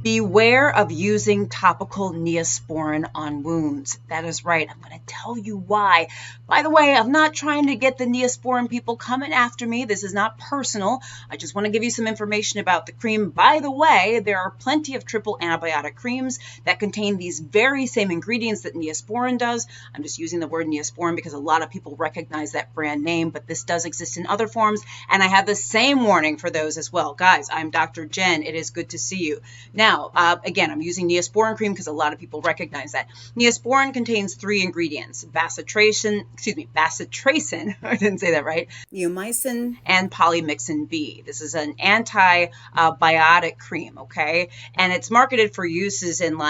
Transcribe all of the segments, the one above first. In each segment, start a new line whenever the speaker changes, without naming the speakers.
Beware of using topical NEOSPORIN on wounds. That is right. I'm going to tell you why. By the way, I'm not trying to get the NEOSPORIN people coming after me. This is not personal. I just want to give you some information about the cream. By the way, there are plenty of triple antibiotic creams that contain these very same ingredients that NEOSPORIN does. I'm just using the word NEOSPORIN because a lot of people recognize that brand name, but this does exist in other forms, and I have the same warning for those as well. Guys, I'm Dr. Jen. It is good to see you. Now, again, I'm using NEOSPORIN cream because a lot of people recognize that. NEOSPORIN contains 3 ingredients: bacitracin, I didn't say that right, neomycin, and polymyxin B. This is an antibiotic cream, okay? And it's marketed for uses in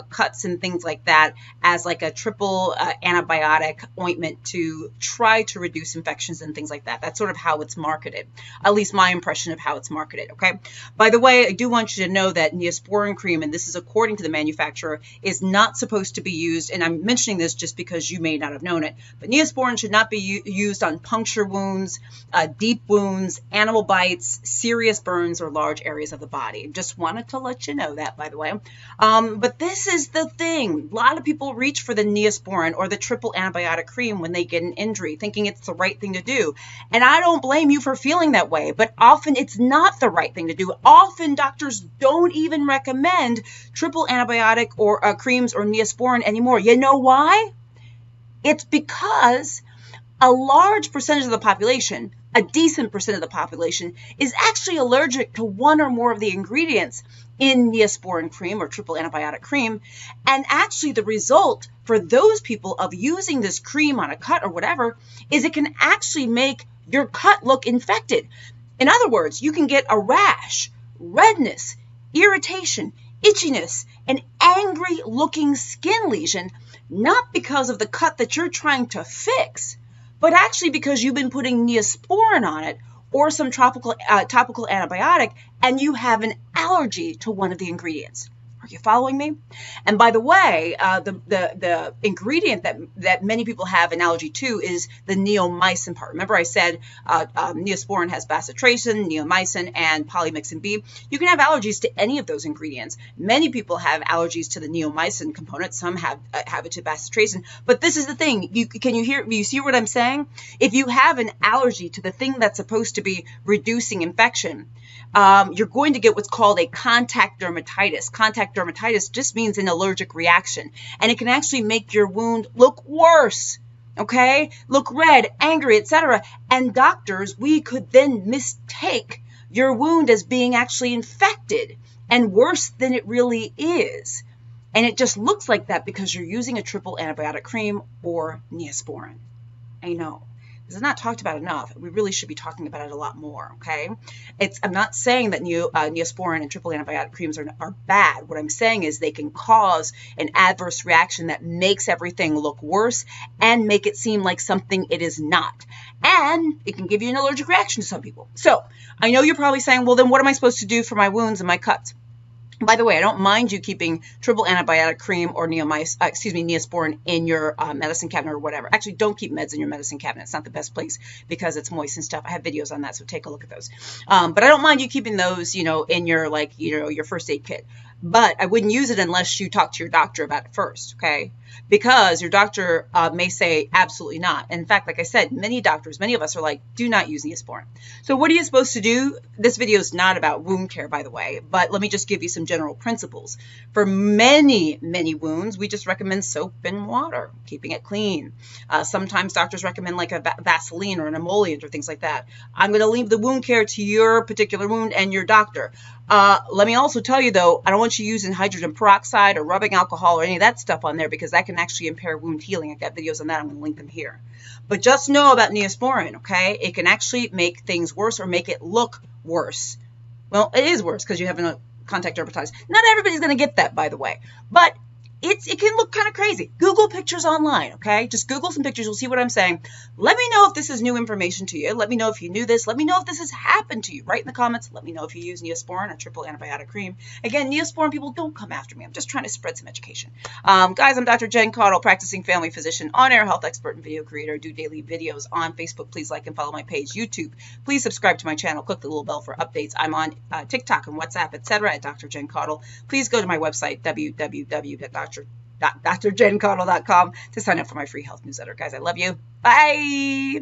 cuts and things like that as like a triple antibiotic ointment to try to reduce infections and things like that. That's sort of how it's marketed, at least my impression of how it's marketed, okay? By the way, I do want you to know that NEOSPORIN cream, and this is according to the manufacturer, is not supposed to be used, and I'm mentioning this just because you may not have known it, but NEOSPORIN should not be used on puncture wounds, deep wounds, animal bites, serious burns, or large areas of the body. Just wanted to let you know that, by the way. But this is the thing. A lot of people reach for the NEOSPORIN or the triple antibiotic cream when they get an injury, thinking it's the right thing to do. And I don't blame you for feeling that way, but often it's not the right thing to do. Often doctors don't even recommend triple antibiotic or creams or NEOSPORIN anymore. You know why? It's because a large percentage of the population, a decent percent of the population, is actually allergic to one or more of the ingredients in NEOSPORIN cream or triple antibiotic cream. And actually the result for those people of using this cream on a cut or whatever is it can actually make your cut look infected. In other words, you can get a rash, redness, irritation, itchiness, an angry looking skin lesion, not because of the cut that you're trying to fix, but actually because you've been putting NEOSPORIN on it or some topical antibiotic and you have an allergy to one of the ingredients. Are you following me? And by the way, the ingredient that many people have an allergy to is the neomycin part. Remember I said NEOSPORIN has bacitracin, neomycin, and polymyxin B. You can have allergies to any of those ingredients. Many people have allergies to the neomycin component. Some have it to bacitracin. But this is the thing. You see what I'm saying? If you have an allergy to the thing that's supposed to be reducing infection, you're going to get what's called a contact dermatitis. Contact dermatitis just means an allergic reaction, and it can actually make your wound look worse, okay? Look red, angry, etc. And doctors, we could then mistake your wound as being actually infected and worse than it really is. And it just looks like that because you're using a triple antibiotic cream or NEOSPORIN. I know. This is not talked about enough. We really should be talking about it a lot more, okay? I'm not saying that NEOSPORIN and triple antibiotic creams are bad. What I'm saying is they can cause an adverse reaction that makes everything look worse and make it seem like something it is not. And it can give you an allergic reaction to some people. So I know you're probably saying, well, then what am I supposed to do for my wounds and my cuts? By the way, I don't mind you keeping triple antibiotic cream or NEOSPORIN in your medicine cabinet or whatever. Actually, don't keep meds in your medicine cabinet. It's not the best place because it's moist and stuff. I have videos on that, so take a look at those. But I don't mind you keeping those, in your your first aid kit. But I wouldn't use it unless you talk to your doctor about it first, okay? Because your doctor may say absolutely not. In fact, like I said, many of us are like, do not use NEOSPORIN. So what are you supposed to do? This video is not about wound care, by the way, but let me just give you some general principles. For many, many wounds, we just recommend soap and water, keeping it clean. Sometimes doctors recommend like a Vaseline or an emollient or things like that. I'm going to leave the wound care to your particular wound and your doctor. Let me also tell you, though, I don't want you using hydrogen peroxide or rubbing alcohol or any of that stuff on there because that can actually impair wound healing. I've got videos on that. I'm going to link them here. But just know about NEOSPORIN, okay? It can actually make things worse or make it look worse. Well, it is worse because you have a contact dermatitis. Not everybody's going to get that, by the way. But it can look kind of crazy. Google pictures online, okay? Just Google some pictures. You'll see what I'm saying. Let me know if this is new information to you. Let me know if you knew this. Let me know if this has happened to you. Write in the comments. Let me know if you use NEOSPORIN or triple antibiotic cream. Again, NEOSPORIN people, don't come after me. I'm just trying to spread some education. Guys, I'm Dr. Jen Caudle, practicing family physician, on-air health expert, and video creator. I do daily videos on Facebook. Please like and follow my page. YouTube, please subscribe to my channel. Click the little bell for updates. I'm on TikTok and WhatsApp, etc. at Dr. Jen Caudle. Please go to my website, www.drjencaudle.com, to sign up for my free health newsletter. Guys, I love you. Bye.